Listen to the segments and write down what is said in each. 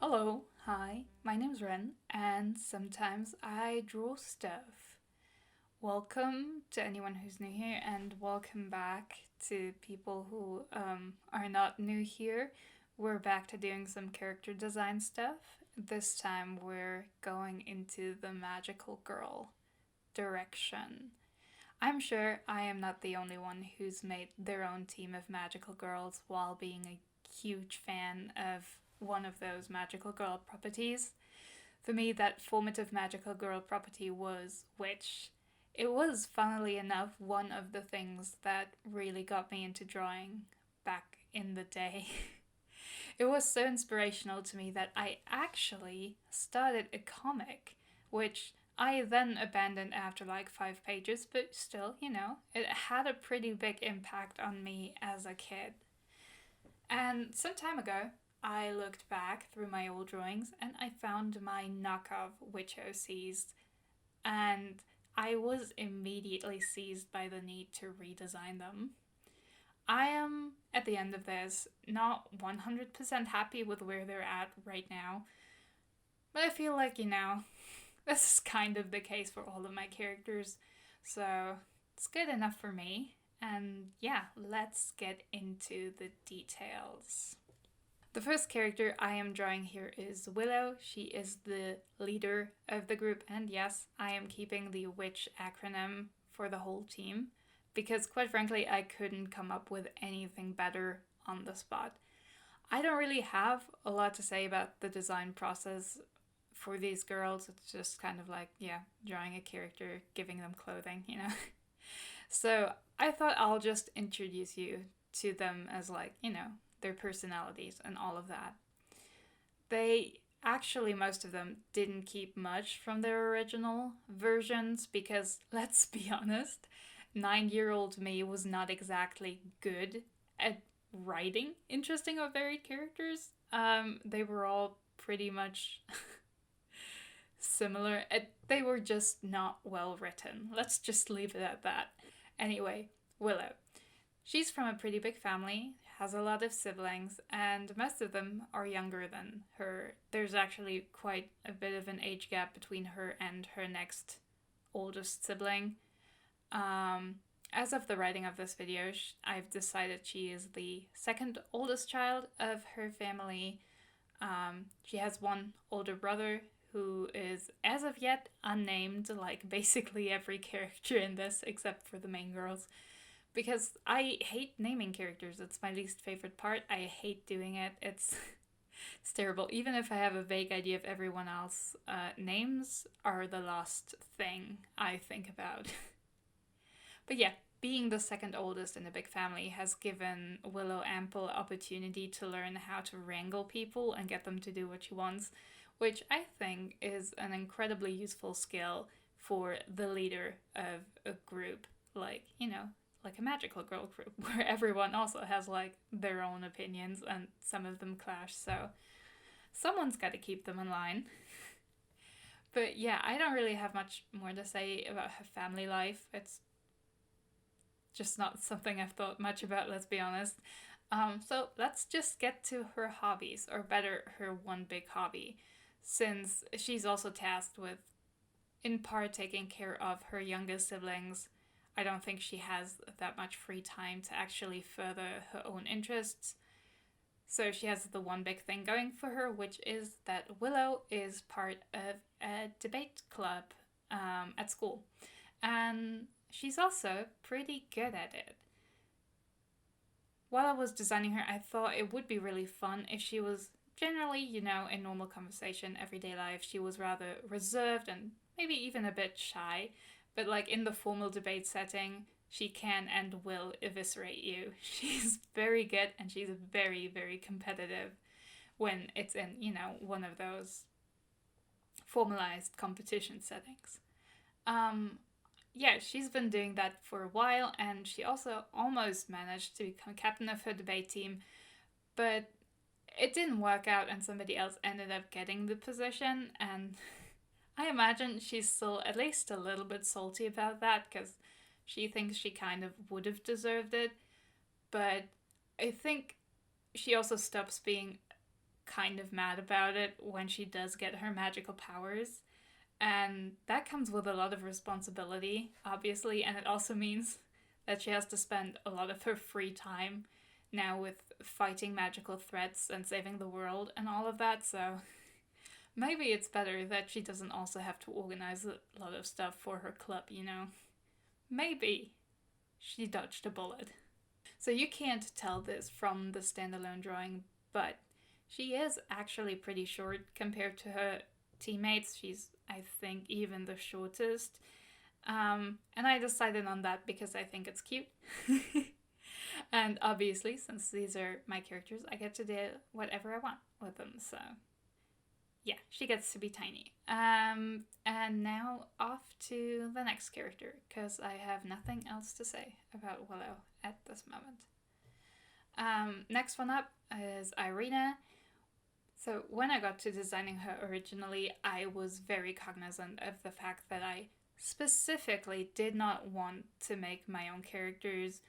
Hello, hi, my name's Ren, and sometimes I draw stuff. Welcome to anyone who's new here, and welcome back to people who are not new here. We're back to doing some character design stuff. This time we're going into the magical girl direction. I'm sure I am not the only one who's made their own team of magical girls while being a huge fan of one of those magical girl properties. For me, that formative magical girl property was Witch. It was, funnily enough, one of the things that really got me into drawing back in the day. It was so inspirational to me that I actually started a comic, which I then abandoned after like 5 pages, but still, it had a pretty big impact on me as a kid. And some time ago, I looked back through my old drawings and I found my knockoff witch OCs, and I was immediately seized by the need to redesign them. I am, at the end of this, not 100% happy with where they're at right now, but I feel like, this is kind of the case for all of my characters, so it's good enough for me. And yeah, let's get into the details. The first character I am drawing here is Willow. She is the leader of the group, and yes, I am keeping the WITCH acronym for the whole team because, quite frankly, I couldn't come up with anything better on the spot. I don't really have a lot to say about the design process for these girls. It's just kind of like, drawing a character, giving them clothing. So I thought I'll just introduce you to them as their personalities and all of that. They actually, most of them didn't keep much from their original versions because, let's be honest, 9-year-old me was not exactly good at writing interesting or varied characters. They were all pretty much similar. They were just not well written. Let's just leave it at that. Anyway, Willow. She's from a pretty big family, has a lot of siblings, and most of them are younger than her. There's actually quite a bit of an age gap between her and her next oldest sibling. As of the writing of this video, I've decided she is the second oldest child of her family. She has one older brother who is, as of yet, unnamed, like basically every character in this except for the main girls. Because I hate naming characters. It's my least favorite part. I hate doing it. It's terrible. Even if I have a vague idea of everyone else, names are the last thing I think about. But yeah, being the second oldest in a big family has given Willow ample opportunity to learn how to wrangle people and get them to do what she wants, which I think is an incredibly useful skill for the leader of a group, like a magical girl group, where everyone also has their own opinions and some of them clash, so someone's got to keep them in line. But yeah, I don't really have much more to say about her family life. It's just not something I've thought much about, let's be honest. So let's just get to her hobbies, or better, her one big hobby, since she's also tasked with, in part, taking care of her youngest siblings. I don't think she has that much free time to actually further her own interests. So she has the one big thing going for her, which is that Willow is part of a debate club at school. And she's also pretty good at it. While I was designing her, I thought it would be really fun if she was generally, in normal conversation, everyday life, she was rather reserved and maybe even a bit shy. But in the formal debate setting, she can and will eviscerate you. She's very good and she's very, very competitive when it's in, one of those formalized competition settings. Yeah, she's been doing that for a while, and she also almost managed to become captain of her debate team, but it didn't work out and somebody else ended up getting the position, and I imagine she's still at least a little bit salty about that because she thinks she kind of would have deserved it. But I think she also stops being kind of mad about it when she does get her magical powers. And that comes with a lot of responsibility, obviously, and it also means that she has to spend a lot of her free time now with fighting magical threats and saving the world and all of that, so maybe it's better that she doesn't also have to organize a lot of stuff for her club, you know? Maybe she dodged a bullet. So you can't tell this from the standalone drawing, but she is actually pretty short compared to her teammates. She's, I think, even the shortest. And I decided on that because I think it's cute. And obviously, since these are my characters, I get to do whatever I want with them. So yeah, she gets to be tiny. And now off to the next character, because I have nothing else to say about Willow at this moment. Next one up is Irina. So when I got to designing her originally, I was very cognizant of the fact that I specifically did not want to make my own characters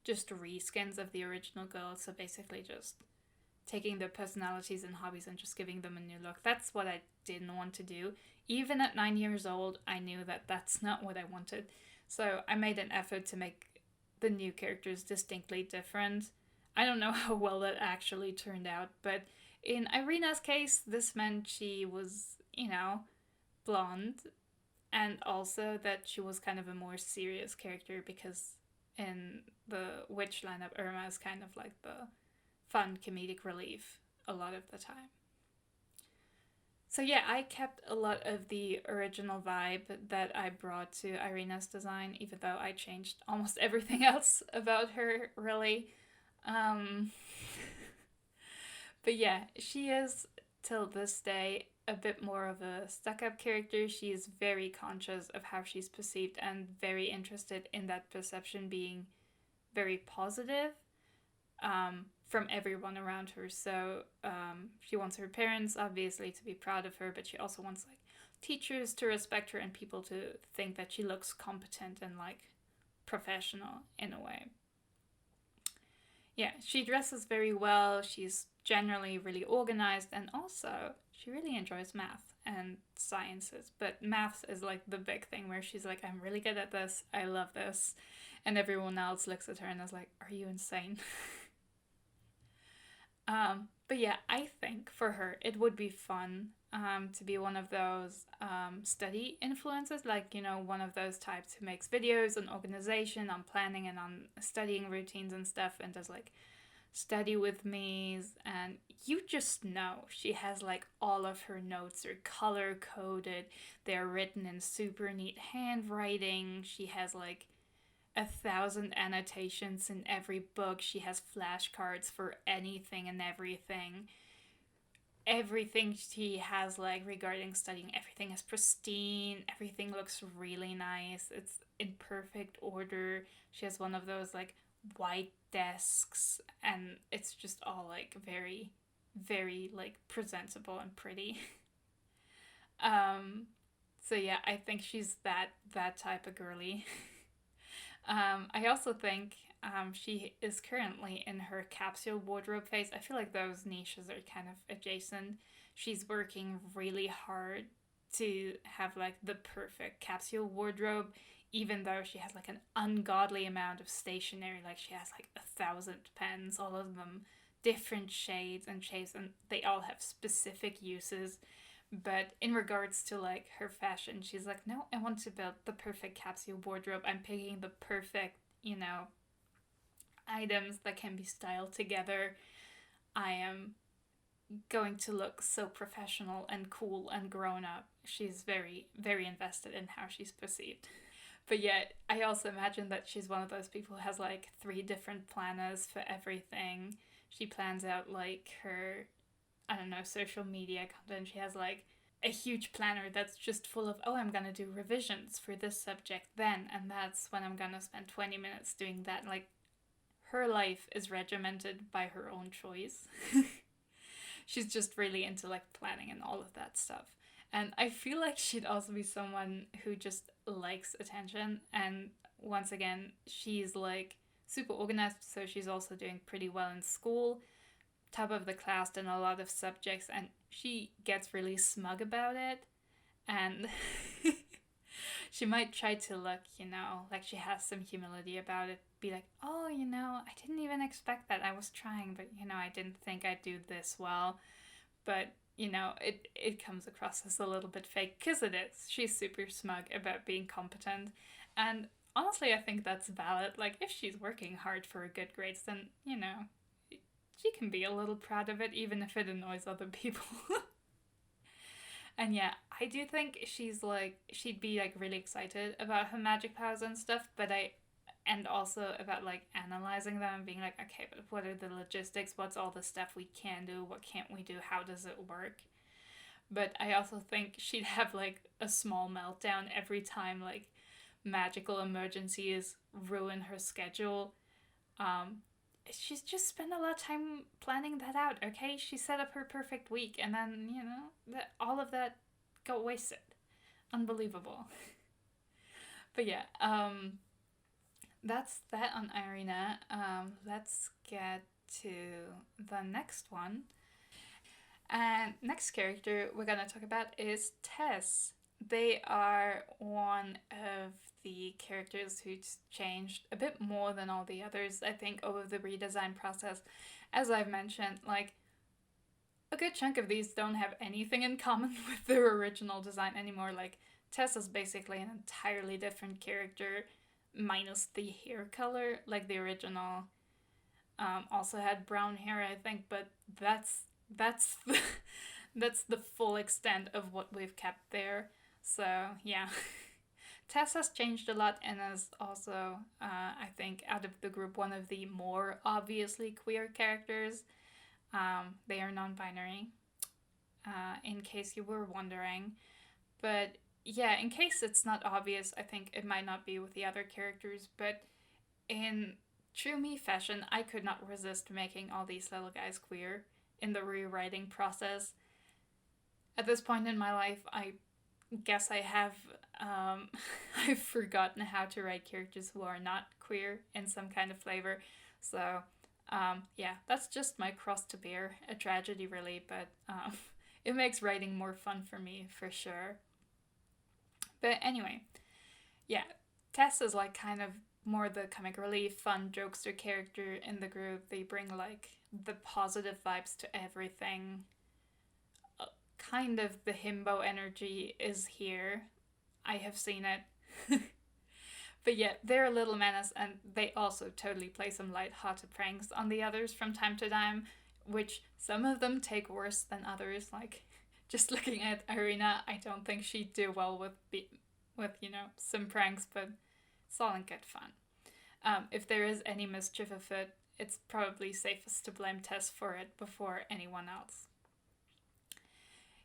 just reskins of the original girl, so basically just taking their personalities and hobbies and just giving them a new look. That's what I didn't want to do. Even at 9 years old, I knew that that's not what I wanted. So I made an effort to make the new characters distinctly different. I don't know how well that actually turned out, but in Irina's case, this meant she was, blonde, and also that she was kind of a more serious character, because in the witch lineup, Irma is kind of like the fun comedic relief a lot of the time. So yeah, I kept a lot of the original vibe that I brought to Irina's design, even though I changed almost everything else about her, really. But yeah, she is, till this day, a bit more of a stuck-up character. She is very conscious of how she's perceived and very interested in that perception being very positive from everyone around her. So she wants her parents, obviously, to be proud of her, but she also wants teachers to respect her and people to think that she looks competent and professional in a way. Yeah, she dresses very well. She's generally really organized, and also she really enjoys math and sciences. But math is the big thing where she's like, I'm really good at this. I love this. And everyone else looks at her and is like, are you insane? But yeah, I think for her it would be fun to be one of those study influencers, one of those types who makes videos on organization, on planning, and on studying routines and stuff, and does study with me's, and you just know she has all of her notes are color coded, they're written in super neat handwriting, she has 1,000 annotations in every book. She has flashcards for anything and everything. Everything she has regarding studying, everything is pristine. Everything looks really nice. It's in perfect order. She has one of those white desks, and it's just all very, very presentable and pretty. So yeah, I think she's that type of girly. I also think she is currently in her capsule wardrobe phase. I feel like those niches are kind of adjacent. She's working really hard to have the perfect capsule wardrobe, even though she has an ungodly amount of stationery. She has 1,000 pens, all of them different shades and shapes, and they all have specific uses. But in regards to her fashion, she's like, no, I want to build the perfect capsule wardrobe. I'm picking the perfect, items that can be styled together. I am going to look so professional and cool and grown up. She's very, very invested in how she's perceived. But yet, I also imagine that she's one of those people who has 3 different planners for everything. She plans out her, I don't know, social media content. She has a huge planner that's just full of, I'm gonna do revisions for this subject then, and that's when I'm gonna spend 20 minutes doing that. Her life is regimented by her own choice. She's just really into planning and all of that stuff. And I feel like she'd also be someone who just likes attention. And once again, she's super organized, so she's also doing pretty well in school. top of the class in a lot of subjects, and she gets really smug about it. And she might try to look, like she has some humility about it. Be like, oh, I didn't even expect that. I was trying, but, I didn't think I'd do this well. But, it comes across as a little bit fake, because it is. She's super smug about being competent. And honestly, I think that's valid. Like, if she's working hard for good grades, then, she can be a little proud of it, even if it annoys other people. And yeah, I do think she'd be like really excited about her magic powers and stuff, and also about like analyzing them and being like, okay, but what are the logistics? What's all the stuff we can do? What can't we do? How does it work? But I also think she'd have like a small meltdown every time like magical emergencies ruin her schedule. Um, she's just spent a lot of time planning that out, okay? She set up her perfect week, and then, all of that got wasted. Unbelievable. But yeah, that's that on Irina. Let's get to the next one. And next character we're gonna talk about is Tess. They are one of the characters who's changed a bit more than all the others, I think, over the redesign process. As I've mentioned, like, a good chunk of these don't have anything in common with their original design anymore. Like, Tess is basically an entirely different character, minus the hair color. Like, the original also had brown hair, I think, but that's the, that's the full extent of what we've kept there. So, yeah. Tess has changed a lot and is also, I think, out of the group, one of the more obviously queer characters. They are non-binary, in case you were wondering. But yeah, in case it's not obvious, I think it might not be with the other characters, but in true me fashion, I could not resist making all these little guys queer in the rewriting process. At this point in my life, I guess I have I've forgotten how to write characters who are not queer in some kind of flavor. So yeah, that's just my cross to bear. A tragedy, really, but it makes writing more fun for me, for sure. But anyway, yeah, Tess is like kind of more the comic relief, fun jokester character in the group. They bring like the positive vibes to everything. Kind of the himbo energy is here. I have seen it. But yeah, they're a little menace, and they also totally play some light-hearted pranks on the others from time to time, which some of them take worse than others. Like, just looking at Irina, I don't think she'd do well with some pranks, but it's all in good fun. If there is any mischief afoot, it's probably safest to blame Tess for it before anyone else.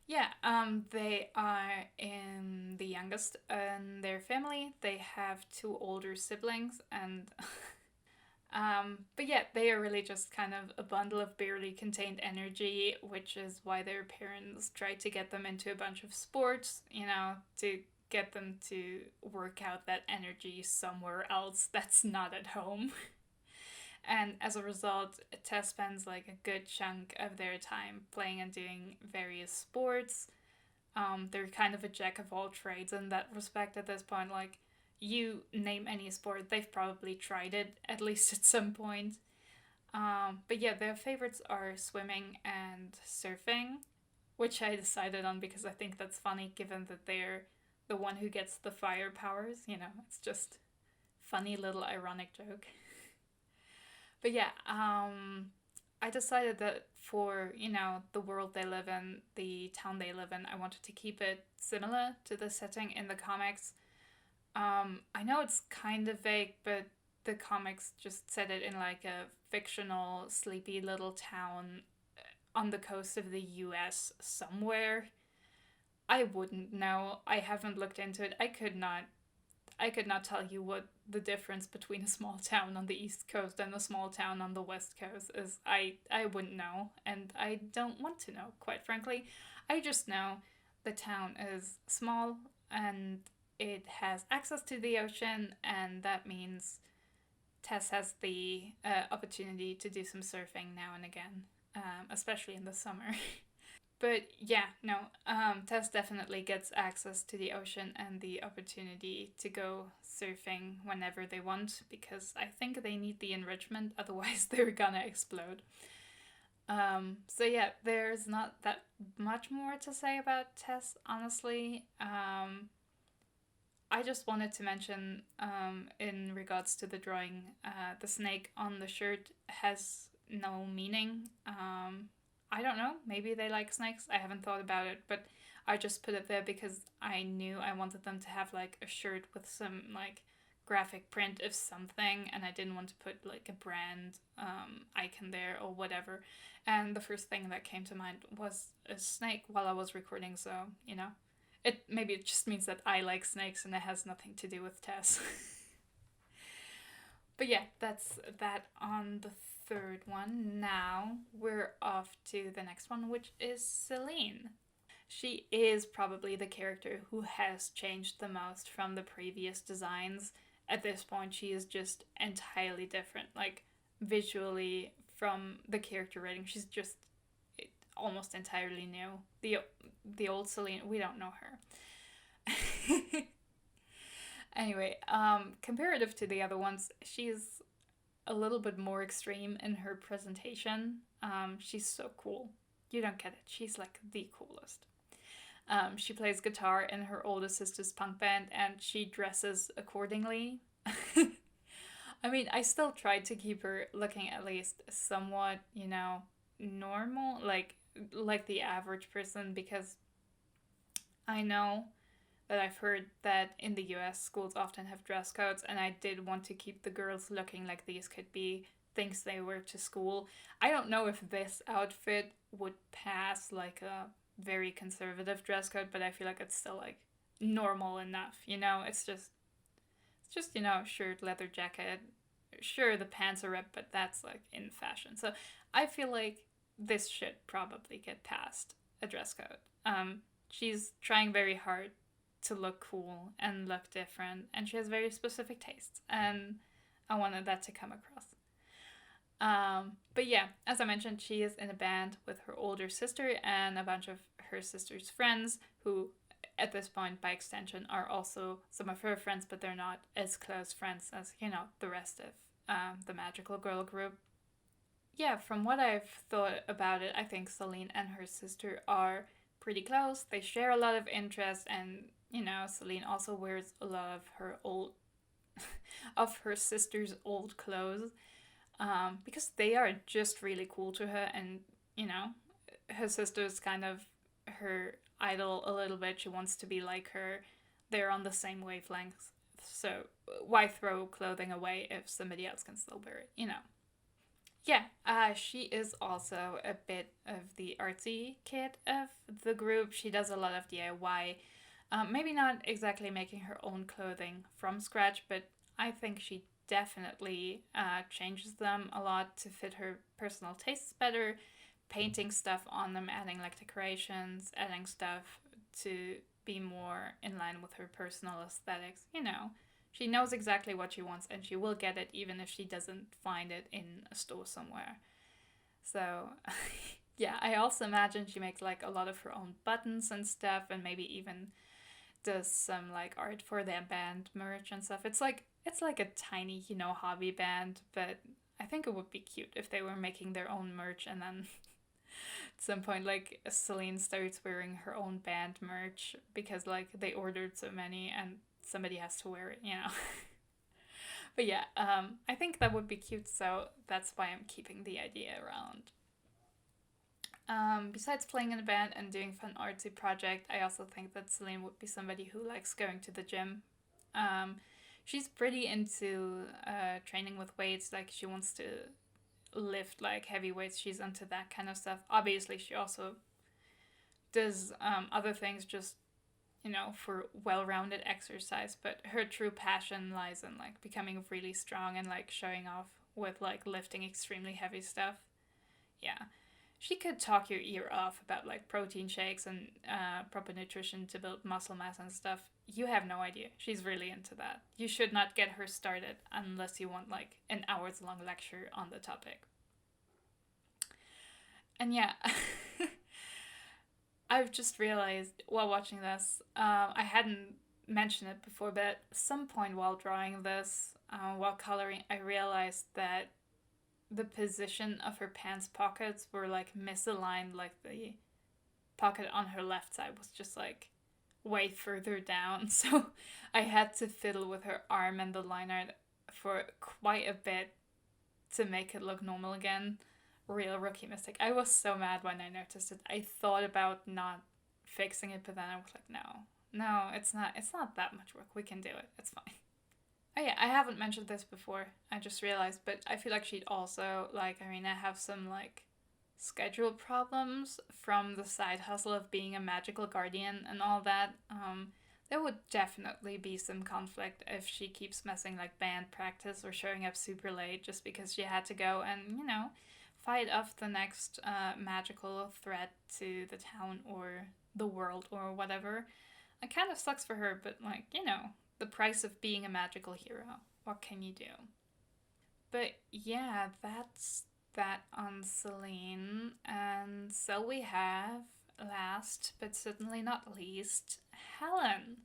Yeah, they are in the youngest in their family. They have 2 older siblings, and but yeah, they are really just kind of a bundle of barely contained energy, which is why their parents tried to get them into a bunch of sports, to get them to work out that energy somewhere else that's not at home. And as a result, Tess spends like a good chunk of their time playing and doing various sports. They're kind of a jack of all trades in that respect at this point. Like, you name any sport, they've probably tried it at least at some point. But yeah, their favorites are swimming and surfing, which I decided on because I think that's funny given that they're the one who gets the fire powers. It's just funny little ironic joke. But yeah, I decided that for, the world they live in, the town they live in, I wanted to keep it similar to the setting in the comics. I know it's kind of vague, but the comics just set it in like a fictional, sleepy little town on the coast of the US somewhere. I wouldn't know. I haven't looked into it. I could not tell you what the difference between a small town on the East Coast and a small town on the West Coast is. I wouldn't know, and I don't want to know, quite frankly. I just know the town is small and it has access to the ocean, and that means Tess has the opportunity to do some surfing now and again. especially in the summer. But yeah, no, Tess definitely gets access to the ocean and the opportunity to go surfing whenever they want because I think they need the enrichment, otherwise, they're gonna explode. So yeah, there's not that much more to say about Tess, honestly. I just wanted to mention, in regards to the drawing, the snake on the shirt has no meaning. I don't know. Maybe they like snakes. I haven't thought about it, but I just put it there because I knew I wanted them to have like a shirt with some like graphic print of something, and I didn't want to put like a brand icon there or whatever. And the first thing that came to mind was a snake while I was recording, so you know. Maybe it just means that I like snakes and it has nothing to do with Tess. But yeah, that's that on the third one. Now we're off to the next one, which is Celine. She is probably the character who has changed the most from the previous designs. At this point, she is just entirely different. Like, visually, from the character writing, she's just almost entirely new. The old Celine, we don't know her. Anyway, comparative to the other ones, she's a little bit more extreme in her presentation. She's so cool. You don't get it. She's like the coolest. She plays guitar in her older sister's punk band and she dresses accordingly. I mean, I still tried to keep her looking at least somewhat, normal, like the average person, because I know that I've heard that in the US schools often have dress codes, and I did want to keep the girls looking like these could be things they wear to school. I don't know if this outfit would pass like a very conservative dress code, but I feel like it's still like normal enough, it's just shirt, leather jacket. Sure, the pants are ripped, but that's like in fashion. So I feel like this should probably get past a dress code. She's trying very hard to look cool and look different, and she has very specific tastes, and I wanted that to come across. But yeah, as I mentioned, she is in a band with her older sister and a bunch of her sister's friends who, at this point, by extension, are also some of her friends, but they're not as close friends as, the rest of the Magical Girl group. Yeah, from what I've thought about it, I think Celine and her sister are pretty close. They share a lot of interests, and Celine also wears a lot of her old, of her sister's old clothes, because they are just really cool to her, and her sister's kind of her idol a little bit. She wants to be like her. They're on the same wavelength, so why throw clothing away if somebody else can still wear it? Yeah, she is also a bit of the artsy kid of the group. She does a lot of DIY. Maybe not exactly making her own clothing from scratch, but I think she definitely changes them a lot to fit her personal tastes better, painting stuff on them, adding like decorations, adding stuff to be more in line with her personal aesthetics. She knows exactly what she wants and she will get it even if she doesn't find it in a store somewhere. So, yeah, I also imagine she makes like a lot of her own buttons and stuff, and maybe even does some like art for their band merch and stuff. It's like a tiny, hobby band, but I think it would be cute if they were making their own merch, and then at some point like Celine starts wearing her own band merch because like they ordered so many and somebody has to wear it. But yeah, I think that would be cute, so that's why I'm keeping the idea around. Besides playing in a band and doing fun artsy project, I also think that Celine would be somebody who likes going to the gym. She's pretty into training with weights. Like, she wants to lift like heavy weights. She's into that kind of stuff. Obviously, she also does other things just for well-rounded exercise, but her true passion lies in like becoming really strong and like showing off with like lifting extremely heavy stuff. Yeah, she could talk your ear off about like protein shakes and proper nutrition to build muscle mass and stuff. You have no idea. She's really into that. You should not get her started unless you want like an hours long lecture on the topic. And yeah, I've just realized while watching this, I hadn't mentioned it before, but at some point while drawing this, while coloring, I realized that the position of her pants pockets were like misaligned, like the pocket on her left side was just like way further down. So I had to fiddle with her arm and the line art for quite a bit to make it look normal again. Real rookie mistake. I was so mad when I noticed it. I thought about not fixing it, but then I was like, no, no, it's not. It's not that much work. We can do it. It's fine. Oh yeah, I haven't mentioned this before. I just realized, but I feel like she'd also, like Irina, have some like schedule problems from the side hustle of being a magical guardian and all that. There would definitely be some conflict if she keeps messing like band practice or showing up super late just because she had to go and, fight off the next magical threat to the town or the world or whatever. It kind of sucks for her, but like, the price of being a magical hero. What can you do? But yeah, that's that on Celine. And so we have, last but certainly not least, Helen.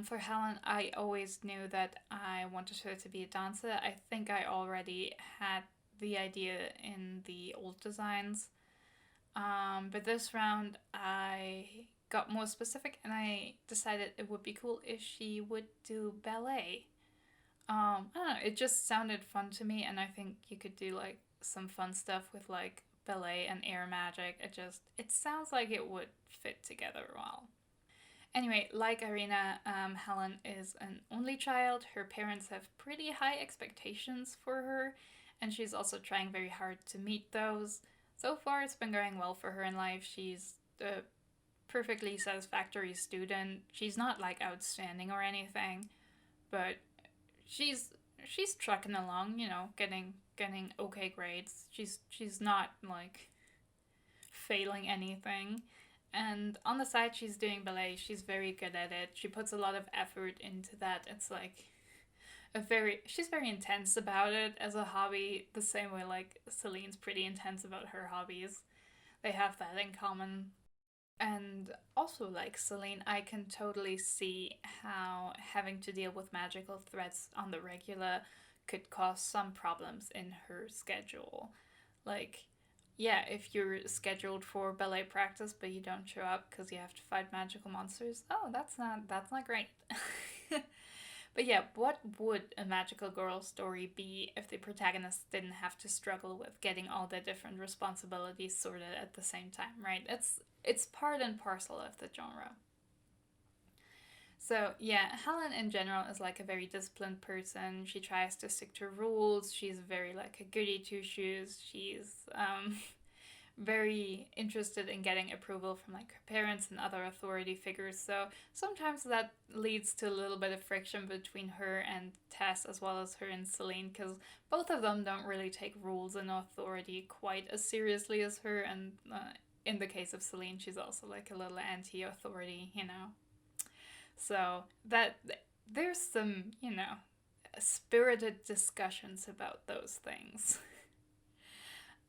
For Helen, I always knew that I wanted her to be a dancer. I think I already had the idea in the old designs. But this round, I got more specific and I decided it would be cool if she would do ballet. I don't know, it just sounded fun to me, and I think you could do like some fun stuff with like ballet and air magic. It sounds like it would fit together well. Anyway, like Irina, Helen is an only child. Her parents have pretty high expectations for her, and she's also trying very hard to meet those. So far, it's been going well for her in life. She's a perfectly satisfactory student. She's not like outstanding or anything, but she's she's trucking along, getting okay grades. She's not like failing anything. And on the side, she's doing ballet. She's very good at it. She puts a lot of effort into that. It's like she's very intense about it as a hobby, the same way like Celine's pretty intense about her hobbies. They have that in common. And also, like Celine, I can totally see how having to deal with magical threats on the regular could cause some problems in her schedule. Like, yeah, if you're scheduled for ballet practice but you don't show up because you have to fight magical monsters, oh, that's not great. But yeah, what would a magical girl story be if the protagonist didn't have to struggle with getting all the different responsibilities sorted at the same time, right? It's part and parcel of the genre. So yeah, Helen in general is like a very disciplined person. She tries to stick to rules. She's very like a goody two shoes. She's very interested in getting approval from like her parents and other authority figures. So sometimes that leads to a little bit of friction between her and Tess as well as her and Celine, because both of them don't really take rules and authority quite as seriously as her. And in the case of Celine, she's also like a little anti-authority. So that there's some, spirited discussions about those things.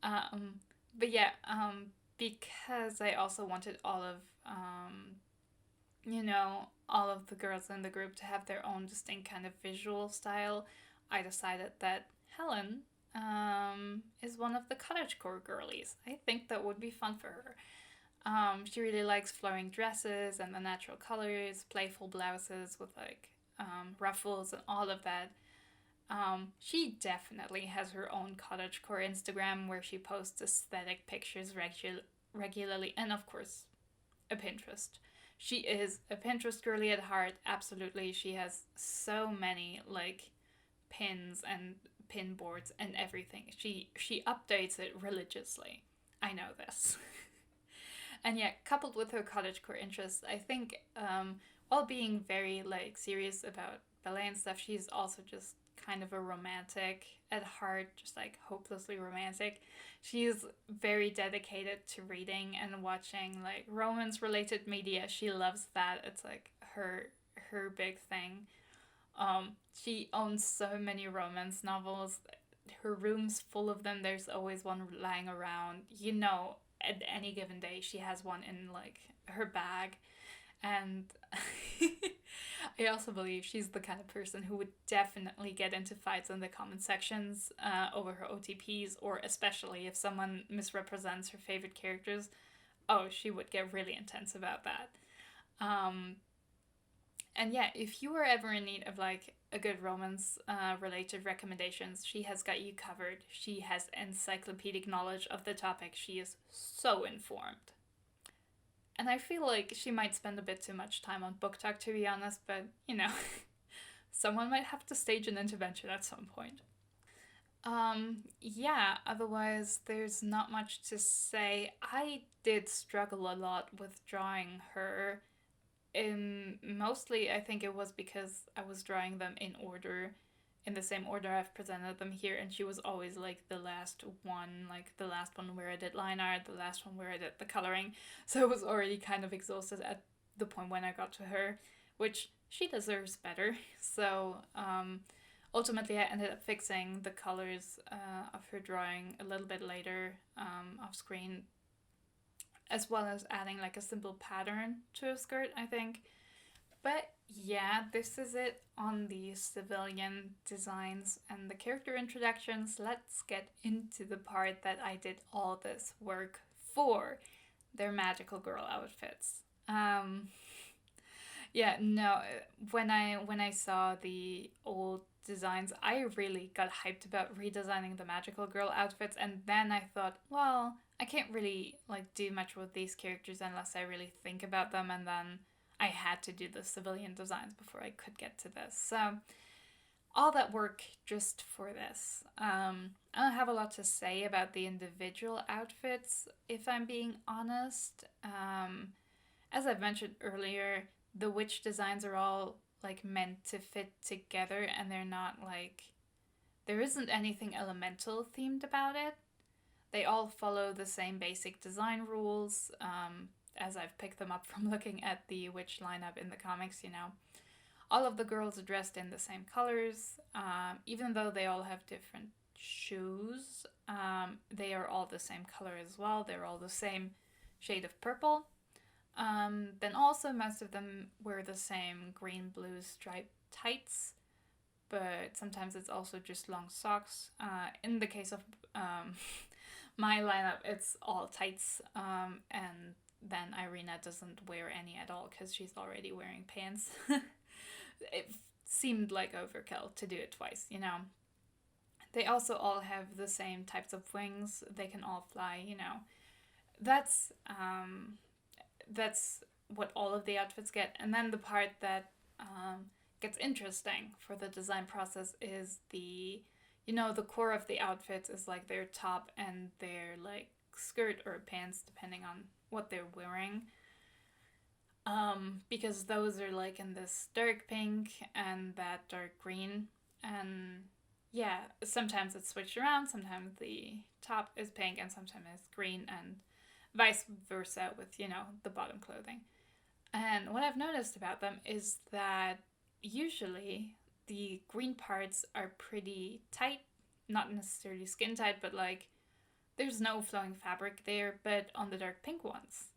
Um, but yeah, because I also wanted all of the girls in the group to have their own distinct kind of visual style, I decided that Helen is one of the cottagecore girlies. I think that would be fun for her. She really likes flowing dresses and the natural colors, playful blouses with like ruffles and all of that. She definitely has her own cottagecore Instagram where she posts aesthetic pictures regularly, and of course, a Pinterest. She is a Pinterest girly at heart, absolutely. She has so many like pins and pin boards and everything. She updates it religiously. I know this. And yeah, coupled with her cottagecore interests, I think while being very like serious about ballet and stuff, she's also just kind of a romantic at heart, just like hopelessly romantic. She's very dedicated to reading and watching like romance related media. She loves that. It's like her big thing. She owns so many romance novels. her room's full of them. There's always one lying around. You know, at any given day, she has one in like her bag. And I also believe she's the kind of person who would definitely get into fights in the comment sections over her OTPs, or especially if someone misrepresents her favorite characters. Oh, she would get really intense about that. Um, and yeah, if you are ever in need of like a good romance related recommendations, she has got you covered. She has encyclopedic knowledge of the topic. She is so informed. And I feel like she might spend a bit too much time on book talk, to be honest, but you know, someone might have to stage an intervention at some point. Yeah, otherwise, there's not much to say. I did struggle a lot with drawing her. Mostly, I think it was because I was drawing them in order, in the same order I've presented them here, and she was always like the last one where I did line art, the last one where I did the coloring. So I was already kind of exhausted at the point when I got to her, which she deserves better. So ultimately, I ended up fixing the colors of her drawing a little bit later off screen, as well as adding like a simple pattern to a skirt, I think. But yeah, this is it on the civilian designs and the character introductions. Let's get into the part that I did all this work for, their magical girl outfits. Yeah, no, when I saw the old designs, I really got hyped about redesigning the magical girl outfits, and then I thought, well, I can't really like do much with these characters unless I really think about them, and then I had to do the civilian designs before I could get to this. So all that work just for this. I don't have a lot to say about the individual outfits, if I'm being honest. As I've mentioned earlier, the witch designs are all like meant to fit together, and they're not like, there isn't anything elemental themed about it. They all follow the same basic design rules, as I've picked them up from looking at the witch lineup in the comics, you know. All of the girls are dressed in the same colors, even though they all have different shoes. They are all the same color as well. They're all the same shade of purple. Then also most of them wear the same green-blue striped tights, but sometimes it's also just long socks. In the case of my lineup, it's all tights, and then Irina doesn't wear any at all because she's already wearing pants. It seemed like overkill to do it twice, you know. They also all have the same types of wings. They can all fly, you know. That's that's what all of the outfits get. And then the part that gets interesting for the design process is the core of the outfits is like their top and their like skirt or pants, depending on what they're wearing. Because those are like in this dark pink and that dark green. And yeah, sometimes it's switched around. Sometimes the top is pink and sometimes it's green, and vice versa with, the bottom clothing. And what I've noticed about them is that usually the green parts are pretty tight, not necessarily skin tight, but like there's no flowing fabric there. But on the dark pink ones,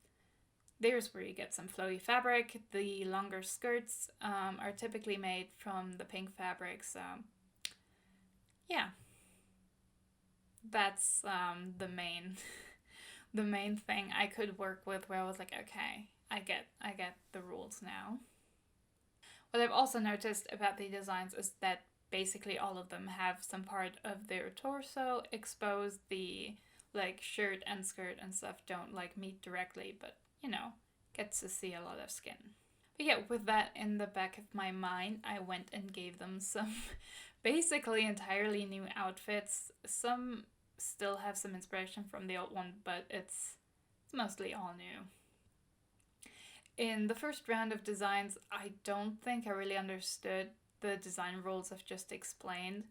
there's where you get some flowy fabric. The longer skirts are typically made from the pink fabric. So yeah, that's the main the main thing I could work with, where I was like, okay, I get the rules now. What I've also noticed about the designs is that basically all of them have some part of their torso exposed. The like shirt and skirt and stuff don't like meet directly, but gets to see a lot of skin. But yeah, with that in the back of my mind, I went and gave them some basically entirely new outfits. Some still have some inspiration from the old one, but it's mostly all new. In the first round of designs, I don't think I really understood the design rules I've just explained.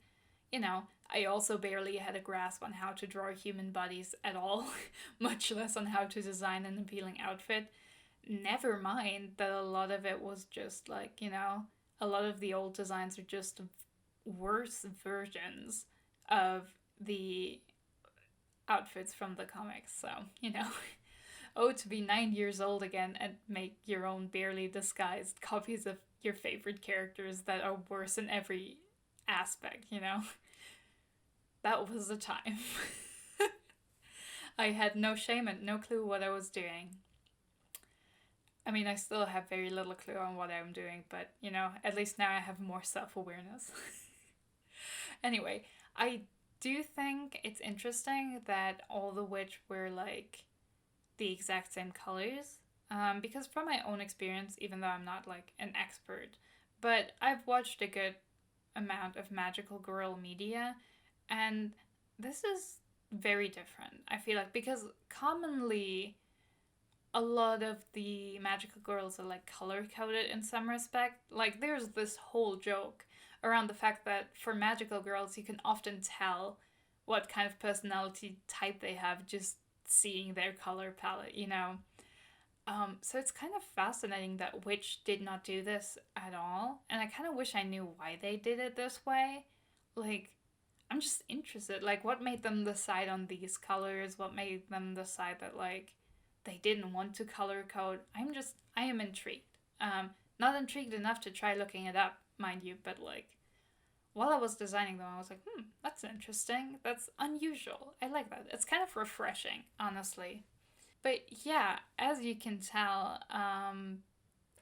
I also barely had a grasp on how to draw human bodies at all, much less on how to design an appealing outfit. Never mind that a lot of it was just like, a lot of the old designs are just worse versions of the outfits from the comics. So, you know, oh, to be 9 years old again and make your own barely disguised copies of your favorite characters that are worse in every aspect, you know? That was the time. I had no shame and no clue what I was doing. I mean, I still have very little clue on what I'm doing, but you know, at least now I have more self awareness. Anyway, I do think it's interesting that all the witch were like the exact same colors. Because from my own experience, even though I'm not like an expert, but I've watched a good amount of magical girl media, and this is very different. I feel like because commonly a lot of the magical girls are like color coded in some respect. Like there's this whole joke around the fact that for magical girls you can often tell what kind of personality type they have just seeing their color palette, you know. So it's kind of fascinating that Witch did not do this at all, and I kind of wish I knew why they did it this way. Like, I'm just interested. Like, what made them decide on these colors? What made them decide that like they didn't want to color code? I am intrigued. Not intrigued enough to try looking it up, mind you, but like while I was designing them, I was like, that's interesting. That's unusual. I like that. It's kind of refreshing, honestly. But yeah, as you can tell,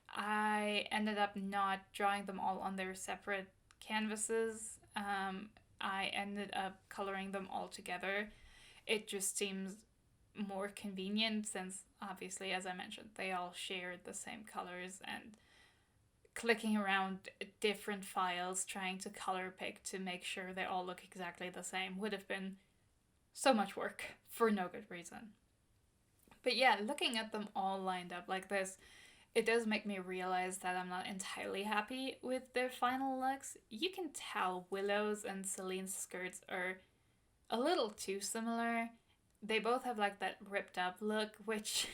I ended up not drawing them all on their separate canvases. I ended up coloring them all together. It just seems more convenient since, obviously, as I mentioned, they all shared the same colors, and clicking around different files trying to color pick to make sure they all look exactly the same would have been so much work for no good reason. But yeah, looking at them all lined up like this, it does make me realize that I'm not entirely happy with their final looks. You can tell Willow's and Celine's skirts are a little too similar. They both have like that ripped up look, which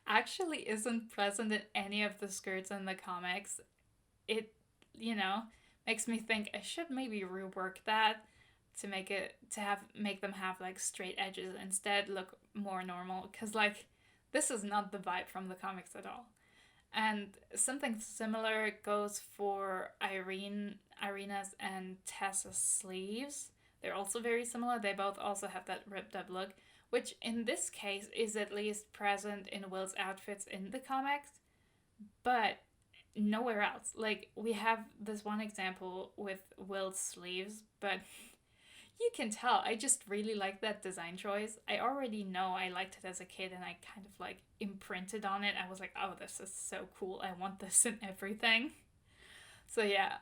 actually isn't present in any of the skirts in the comics. It, you know, makes me think I should maybe rework that to make them have like straight edges, instead look more normal, cuz like this is not the vibe from the comics at all. And something similar goes for Irina's and Tessa's sleeves. They're also very similar. They both also have that ripped up look, which in this case is at least present in Will's outfits in the comics, but nowhere else. Like, we have this one example with Will's sleeves, but you can tell I just really like that design choice. I already know I liked it as a kid and I kind of like imprinted on it. I was like, oh, this is so cool. I want this in everything. So yeah,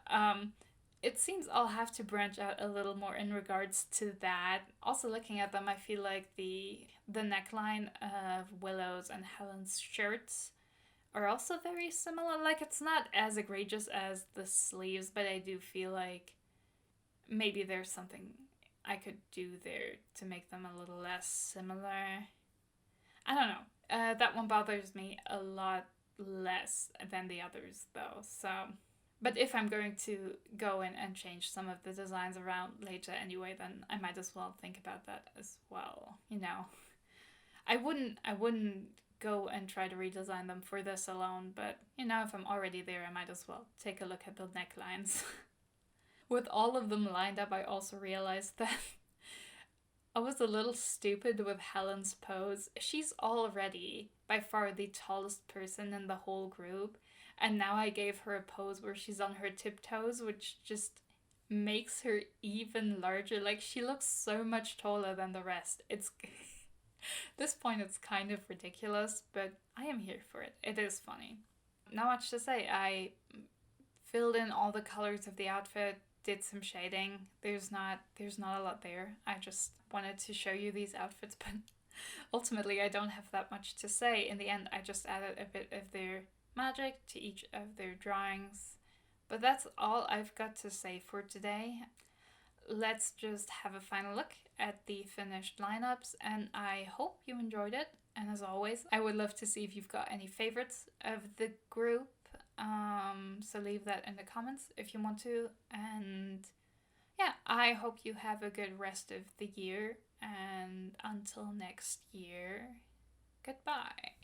it seems I'll have to branch out a little more in regards to that. Also looking at them, I feel like the neckline of Willow's and Helen's shirts are also very similar. Like, it's not as egregious as the sleeves, but I do feel like maybe there's something I could do there to make them a little less similar. I don't know. That one bothers me a lot less than the others, though. So, but if I'm going to go in and change some of the designs around later anyway, then I might as well think about that as well. You know, I wouldn't go and try to redesign them for this alone, but you know, if I'm already there, I might as well take a look at the necklines. With all of them lined up, I also realized that I was a little stupid with Helen's pose. She's already by far the tallest person in the whole group, and now I gave her a pose where she's on her tiptoes, which just makes her even larger. Like, she looks so much taller than the rest. It's this point it's kind of ridiculous, but I am here for it. It is funny. Not much to say. I filled in all the colors of the outfit, did some shading. There's not a lot there. I just wanted to show you these outfits, but ultimately I don't have that much to say. In the end, I just added a bit of their magic to each of their drawings. But that's all I've got to say for today. Let's just have a final look at the finished lineups, and I hope you enjoyed it. And as always, I would love to see if you've got any favorites of the group. So leave that in the comments if you want to. And yeah, I hope you have a good rest of the year, and until next year, goodbye.